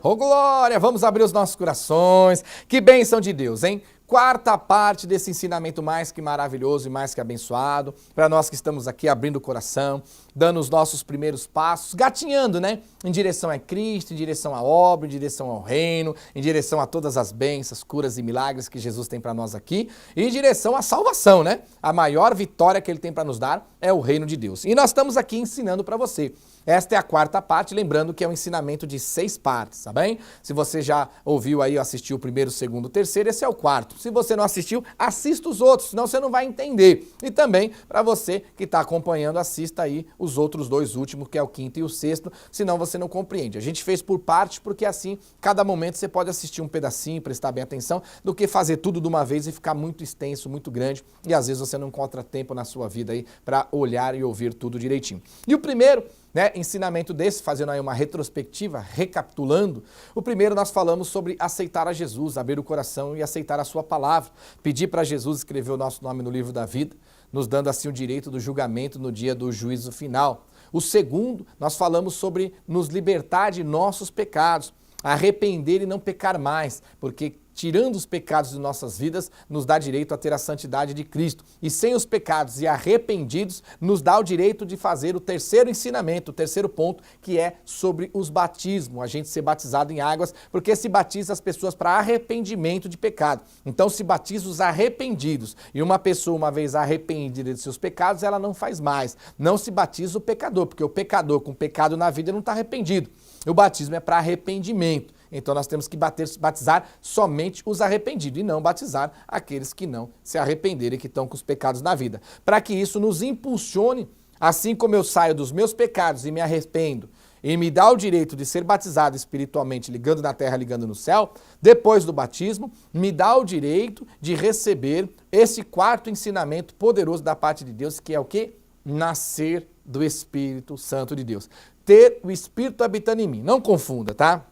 Ô glória, vamos abrir os nossos corações. Que bênção de Deus, hein? Quarta parte desse ensinamento mais que maravilhoso e mais que abençoado, para nós que estamos aqui abrindo o coração, dando os nossos primeiros passos, gatinhando, né? Em direção a Cristo, em direção à obra, em direção ao reino, em direção a todas as bênçãos, curas e milagres que Jesus tem para nós aqui, e em direção à salvação, né? A maior vitória que Ele tem para nos dar é o reino de Deus. E nós estamos aqui ensinando para você. Esta é a quarta parte, lembrando que é um ensinamento de 6 partes, tá bem? Se você já ouviu aí, assistiu o primeiro, o segundo, o terceiro, esse é o quarto. Se você não assistiu, assista os outros, senão você não vai entender. E também, para você que está acompanhando, assista aí os outros 2 últimos, que é o quinto e o sexto, senão você não compreende. A gente fez por parte, porque assim, cada momento você pode assistir um pedacinho, prestar bem atenção, do que fazer tudo de uma vez e ficar muito extenso, muito grande, e às vezes você não encontra tempo na sua vida aí para olhar e ouvir tudo direitinho. E o primeiro, né, ensinamento desse, fazendo aí uma retrospectiva, recapitulando, o primeiro nós falamos sobre aceitar a Jesus, abrir o coração e aceitar a sua palavra, pedir para Jesus escrever o nosso nome no livro da vida, nos dando assim o direito do julgamento no dia do juízo final. O segundo, nós falamos sobre nos libertar de nossos pecados, arrepender e não pecar mais, porque tirando os pecados de nossas vidas, nos dá direito a ter a santidade de Cristo. E sem os pecados e arrependidos, nos dá o direito de fazer o terceiro ensinamento, o terceiro ponto, que é sobre os batismos, a gente ser batizado em águas, porque se batiza as pessoas para arrependimento de pecado. Então se batiza os arrependidos. E uma pessoa, uma vez arrependida de seus pecados, ela não faz mais. Não se batiza o pecador, porque o pecador com pecado na vida não está arrependido. O batismo é para arrependimento. Então nós temos que batizar somente os arrependidos e não batizar aqueles que não se arrependerem, que estão com os pecados na vida. Para que isso nos impulsione, assim como eu saio dos meus pecados e me arrependo, e me dá o direito de ser batizado espiritualmente, ligando na terra, ligando no céu, depois do batismo, me dá o direito de receber esse quarto ensinamento poderoso da parte de Deus, que é o quê? Nascer do Espírito Santo de Deus. Ter o Espírito habitando em mim. Não confunda, tá?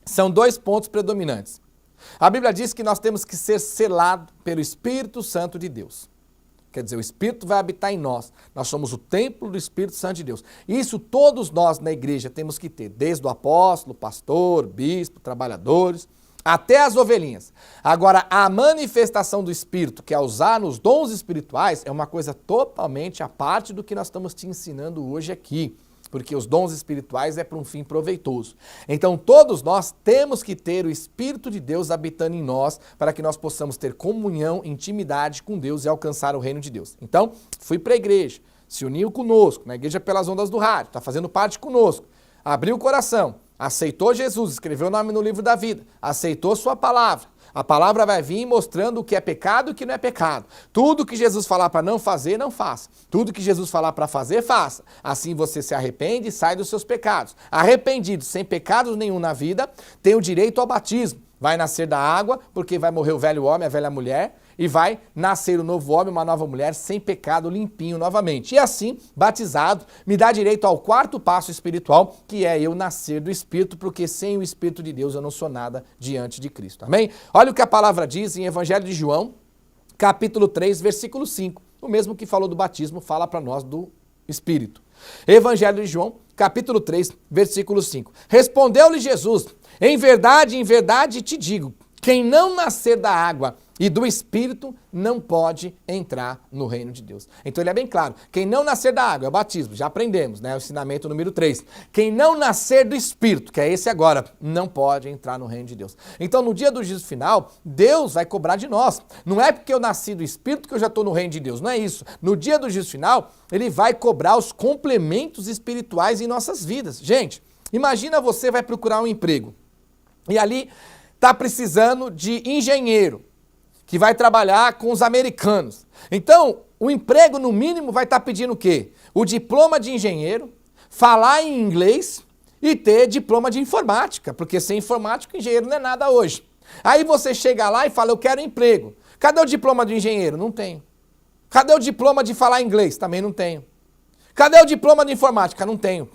São 2 pontos predominantes. A Bíblia diz que nós temos que ser selados pelo Espírito Santo de Deus. Quer dizer, o Espírito vai habitar em nós. Nós somos o templo do Espírito Santo de Deus. Isso todos nós na igreja temos que ter, desde o apóstolo, pastor, bispo, trabalhadores, até as ovelhinhas. Agora, a manifestação do Espírito, que é usar nos dons espirituais, é uma coisa totalmente à parte do que nós estamos te ensinando hoje aqui. Porque os dons espirituais é para um fim proveitoso. Então todos nós temos que ter o Espírito de Deus habitando em nós para que nós possamos ter comunhão, intimidade com Deus e alcançar o reino de Deus. Então, fui para a igreja, se uniu conosco, na igreja pelas ondas do rádio, está fazendo parte conosco, abriu o coração, aceitou Jesus, escreveu o nome no livro da vida, aceitou sua palavra. A palavra vai vir mostrando o que é pecado e o que não é pecado. Tudo que Jesus falar para não fazer, não faça. Tudo que Jesus falar para fazer, faça. Assim você se arrepende e sai dos seus pecados. Arrependido, sem pecado nenhum na vida, tem o direito ao batismo. Vai nascer da água, porque vai morrer o velho homem, a velha mulher, e vai nascer o novo homem, uma nova mulher, sem pecado, limpinho novamente. E assim, batizado, me dá direito ao quarto passo espiritual, que é eu nascer do Espírito, porque sem o Espírito de Deus eu não sou nada diante de Cristo. Amém? Olha o que a palavra diz em Evangelho de João, capítulo 3, versículo 5. O mesmo que falou do batismo, fala para nós do Espírito. Evangelho de João, capítulo 3, versículo 5. Respondeu-lhe Jesus, em verdade te digo, quem não nascer da água e do Espírito não pode entrar no reino de Deus. Então ele é bem claro, quem não nascer da água é o batismo, já aprendemos, né? O ensinamento número 3. Quem não nascer do Espírito, que é esse agora, não pode entrar no reino de Deus. Então no dia do juízo final, Deus vai cobrar de nós. Não é porque eu nasci do Espírito que eu já estou no reino de Deus, não é isso. No dia do juízo final, ele vai cobrar os complementos espirituais em nossas vidas. Gente, imagina você vai procurar um emprego e ali está precisando de engenheiro que vai trabalhar com os americanos. Então, o emprego, no mínimo, vai estar pedindo o quê? O diploma de engenheiro, falar em inglês e ter diploma de informática, porque sem informática, engenheiro não é nada hoje. Aí você chega lá e fala, eu quero emprego. Cadê o diploma de engenheiro? Não tenho. Cadê o diploma de falar inglês? Também não tenho. Cadê o diploma de informática? Não tenho.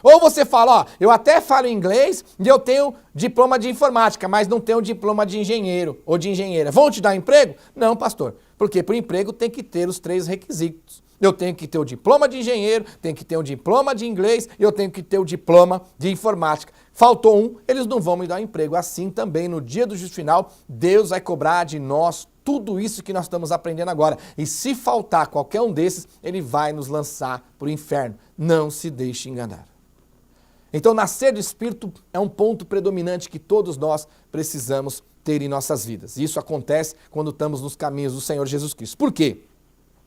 Ou você fala, ó, eu até falo inglês e eu tenho diploma de informática, mas não tenho diploma de engenheiro ou de engenheira. Vão te dar emprego? Não, pastor. Porque para o emprego tem que ter os 3 requisitos. eu tenho que ter o diploma de engenheiro, tenho que ter o diploma de inglês, eu tenho que ter o diploma de informática. Faltou um, eles não vão me dar um emprego. Assim também, no dia do juízo final, Deus vai cobrar de nós tudo isso que nós estamos aprendendo agora. E se faltar qualquer um desses, ele vai nos lançar para o inferno. Não se deixe enganar. Então, nascer do Espírito é um ponto predominante que todos nós precisamos ter em nossas vidas. E isso acontece quando estamos nos caminhos do Senhor Jesus Cristo. Por quê?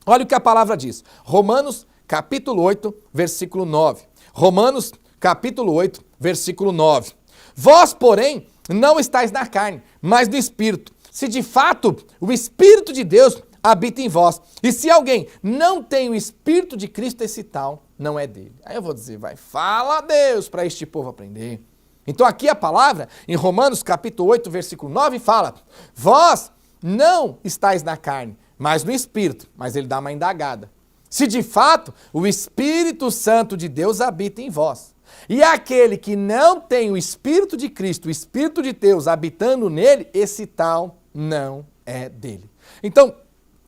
Olha o que a palavra diz. Romanos, capítulo 8, versículo 9. Romanos, capítulo 8, versículo 9. Vós, porém, não estáis na carne, mas no Espírito. Se de fato o Espírito de Deus habita em vós. E se alguém não tem o Espírito de Cristo, esse tal não é dele. Aí eu vou dizer, fala a Deus para este povo aprender. Então aqui a palavra, em Romanos capítulo 8, versículo 9, fala, vós não estáis na carne, mas no Espírito. Mas ele dá uma indagada. Se de fato o Espírito Santo de Deus habita em vós. E aquele que não tem o Espírito de Cristo, o Espírito de Deus habitando nele, esse tal não é dele. Então,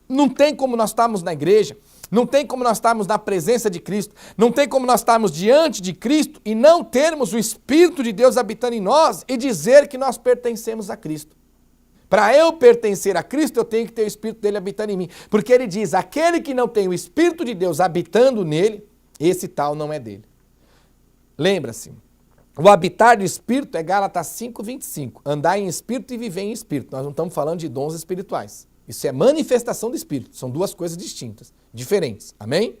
não tem como nós estarmos na igreja, não tem como nós estarmos na presença de Cristo, não tem como nós estarmos diante de Cristo e não termos o Espírito de Deus habitando em nós e dizer que nós pertencemos a Cristo. Para eu pertencer a Cristo, eu tenho que ter o Espírito dele habitando em mim. Porque ele diz, aquele que não tem o Espírito de Deus habitando nele, esse tal não é dele. Lembra-se, o habitar do Espírito é Gálatas 5:25. Andar em Espírito e viver em Espírito. Nós não estamos falando de dons espirituais. Isso é manifestação do Espírito. São duas coisas distintas, diferentes. Amém?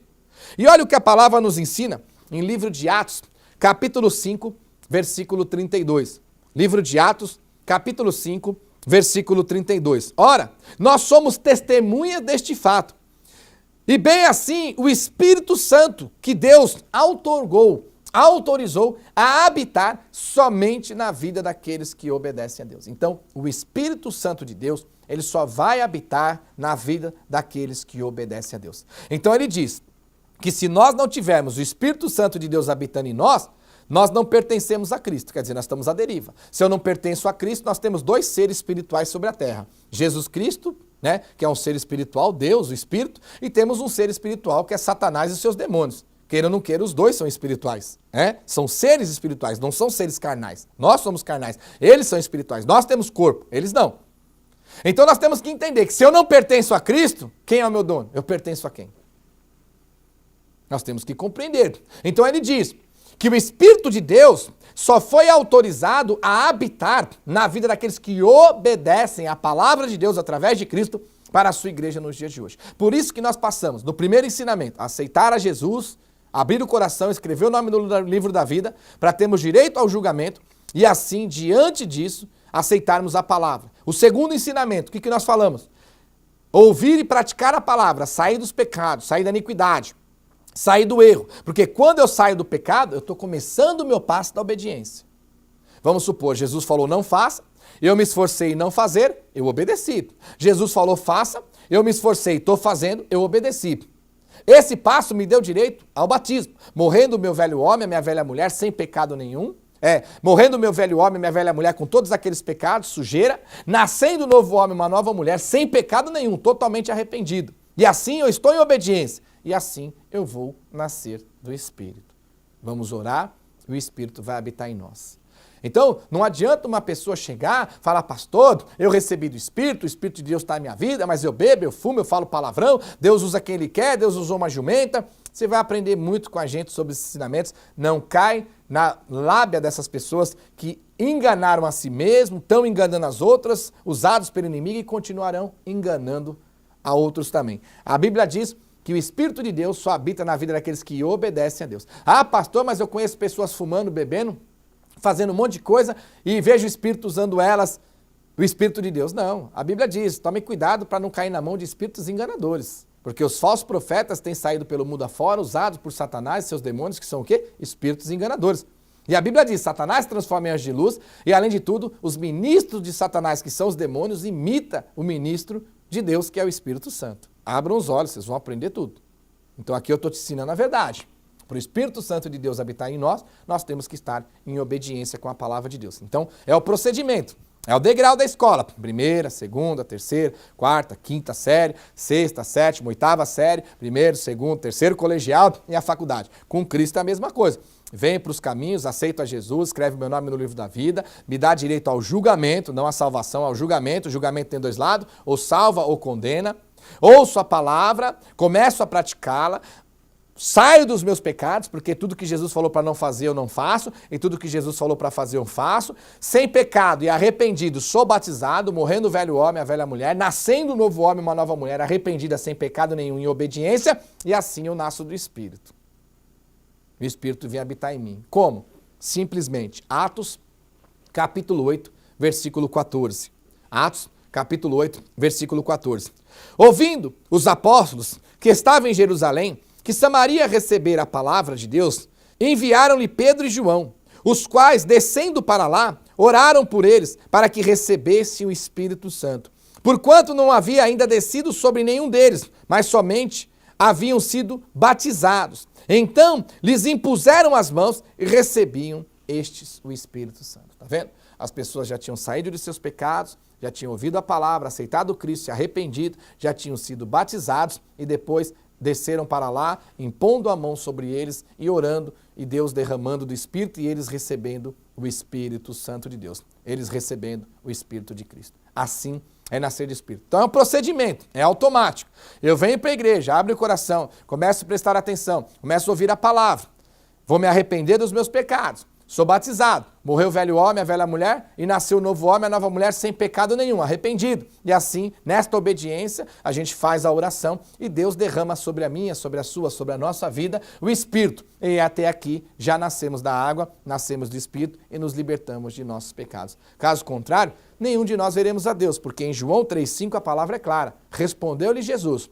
E olha o que a palavra nos ensina em livro de Atos, capítulo 5, versículo 32. Livro de Atos, capítulo 5, versículo 32. Ora, nós somos testemunhas deste fato. E bem assim, o Espírito Santo que Deus autorizou a habitar somente na vida daqueles que obedecem a Deus. Então, o Espírito Santo de Deus, ele só vai habitar na vida daqueles que obedecem a Deus. Então ele diz que se nós não tivermos o Espírito Santo de Deus habitando em nós, nós não pertencemos a Cristo, quer dizer, nós estamos à deriva. Se eu não pertenço a Cristo, nós temos dois seres espirituais sobre a terra. Jesus Cristo, né, que é um ser espiritual, Deus, o Espírito, e temos um ser espiritual que é Satanás e seus demônios. Queira ou não queira, os dois são espirituais. São seres espirituais, não são seres carnais. Nós somos carnais, eles são espirituais. Nós temos corpo, eles não. Então nós temos que entender que se eu não pertenço a Cristo, quem é o meu dono? Eu pertenço a quem? Nós temos que compreender. Então ele diz que o Espírito de Deus só foi autorizado a habitar na vida daqueles que obedecem à palavra de Deus através de Cristo para a sua igreja nos dias de hoje. Por isso que nós passamos, no primeiro ensinamento, a aceitar a Jesus, abrir o coração, escrever o nome no livro da vida, para termos direito ao julgamento e assim, diante disso, aceitarmos a palavra. O segundo ensinamento, o que nós falamos? Ouvir e praticar a palavra, sair dos pecados, sair da iniquidade, sair do erro. Porque quando eu saio do pecado, eu estou começando o meu passo da obediência. Vamos supor, Jesus falou não faça, eu me esforcei em não fazer, eu obedeci. Jesus falou faça, eu me esforcei, estou fazendo, eu obedeci. Esse passo me deu direito ao batismo. Morrendo o meu velho homem, a minha velha mulher, sem pecado nenhum. Morrendo o meu velho homem, minha velha mulher, com todos aqueles pecados, sujeira. Nascendo um novo homem, uma nova mulher, sem pecado nenhum, totalmente arrependido. E assim eu estou em obediência. E assim eu vou nascer do Espírito. Vamos orar e o Espírito vai habitar em nós. Então, não adianta uma pessoa chegar, falar, pastor, eu recebi do Espírito, o Espírito de Deus está na minha vida, mas eu bebo, eu fumo, eu falo palavrão, Deus usa quem Ele quer, Deus usou uma jumenta. Você vai aprender muito com a gente sobre esses ensinamentos. Não cai na lábia dessas pessoas que enganaram a si mesmo, estão enganando as outras, usados pelo inimigo e continuarão enganando a outros também. A Bíblia diz que o Espírito de Deus só habita na vida daqueles que obedecem a Deus. Ah, pastor, mas eu conheço pessoas fumando, bebendo, fazendo um monte de coisa e vejo o Espírito usando elas, o Espírito de Deus. Não, a Bíblia diz, tome cuidado para não cair na mão de espíritos enganadores, porque os falsos profetas têm saído pelo mundo afora, usados por Satanás e seus demônios, que são o quê? Espíritos enganadores. E a Bíblia diz, Satanás transforma em anjos de luz e, além de tudo, os ministros de Satanás, que são os demônios, imita o ministro de Deus, que é o Espírito Santo. Abram os olhos, vocês vão aprender tudo. Então aqui eu estou te ensinando a verdade. Para o Espírito Santo de Deus habitar em nós, nós temos que estar em obediência com a palavra de Deus. Então, é o procedimento. É o degrau da escola. Primeira, segunda, terceira, quarta, quinta série, sexta, sétima, oitava série, primeiro, segundo, terceiro colegial e a faculdade. Com Cristo é a mesma coisa. Vem para os caminhos, aceito a Jesus, escreve meu nome no livro da vida, me dá direito ao julgamento, não à salvação, ao julgamento. O julgamento tem dois lados, ou salva ou condena. Ouço a palavra, começo a praticá-la, saio dos meus pecados, porque tudo que Jesus falou para não fazer eu não faço, e tudo que Jesus falou para fazer eu faço. Sem pecado e arrependido, sou batizado, morrendo o velho homem, a velha mulher, nascendo um novo homem, uma nova mulher, arrependida, sem pecado nenhum, em obediência, e assim eu nasço do Espírito. O Espírito vem habitar em mim. Como? Simplesmente, Atos, capítulo 8, versículo 14. Atos, capítulo 8, versículo 14. Ouvindo os apóstolos que estavam em Jerusalém, que Samaria recebera a palavra de Deus, enviaram-lhe Pedro e João, os quais, descendo para lá, oraram por eles, para que recebessem o Espírito Santo. Porquanto não havia ainda descido sobre nenhum deles, mas somente haviam sido batizados. Então, lhes impuseram as mãos e recebiam estes o Espírito Santo. Tá vendo? As pessoas já tinham saído de seus pecados, já tinham ouvido a palavra, aceitado Cristo, se arrependido, já tinham sido batizados e depois desceram para lá, impondo a mão sobre eles e orando, e Deus derramando do Espírito e eles recebendo o Espírito Santo de Deus. Eles recebendo o Espírito de Cristo. Assim é nascer de Espírito. Então é um procedimento, é automático. Eu venho para a igreja, abro o coração, começo a prestar atenção, começo a ouvir a palavra, vou me arrepender dos meus pecados. Sou batizado, morreu o velho homem, a velha mulher, e nasceu o novo homem, a nova mulher, sem pecado nenhum, arrependido. E assim, nesta obediência, a gente faz a oração e Deus derrama sobre a minha, sobre a sua, sobre a nossa vida, o Espírito. E até aqui, já nascemos da água, nascemos do Espírito e nos libertamos de nossos pecados. Caso contrário, nenhum de nós veremos a Deus, porque em João 3,5 a palavra é clara. Respondeu-lhe Jesus: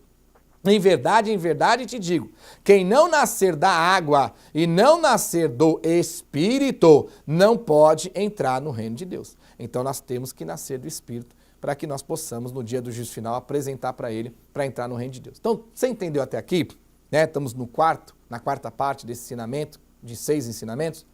em verdade te digo, quem não nascer da água e não nascer do Espírito, não pode entrar no reino de Deus. Então nós temos que nascer do Espírito para que nós possamos, no dia do juízo final, apresentar para Ele, para entrar no reino de Deus. Então, você entendeu até aqui? Né? Estamos na quarta parte desse ensinamento, de 6 ensinamentos.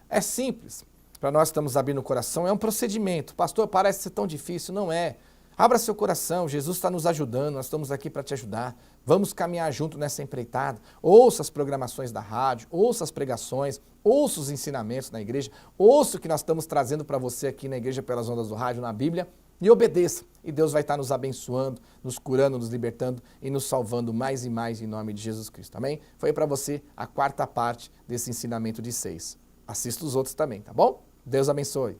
É simples. Para nós estamos abrindo o coração, é um procedimento. Pastor, parece ser tão difícil. Não é. Abra seu coração, Jesus está nos ajudando, nós estamos aqui para te ajudar. Vamos caminhar junto nessa empreitada. Ouça as programações da rádio, ouça as pregações, ouça os ensinamentos na igreja, ouça o que nós estamos trazendo para você aqui na igreja pelas ondas do rádio, na Bíblia, e obedeça. E Deus vai estar nos abençoando, nos curando, nos libertando e nos salvando mais e mais em nome de Jesus Cristo. Amém? Foi para você a quarta parte desse ensinamento de 6. Assista os outros também, tá bom? Deus abençoe.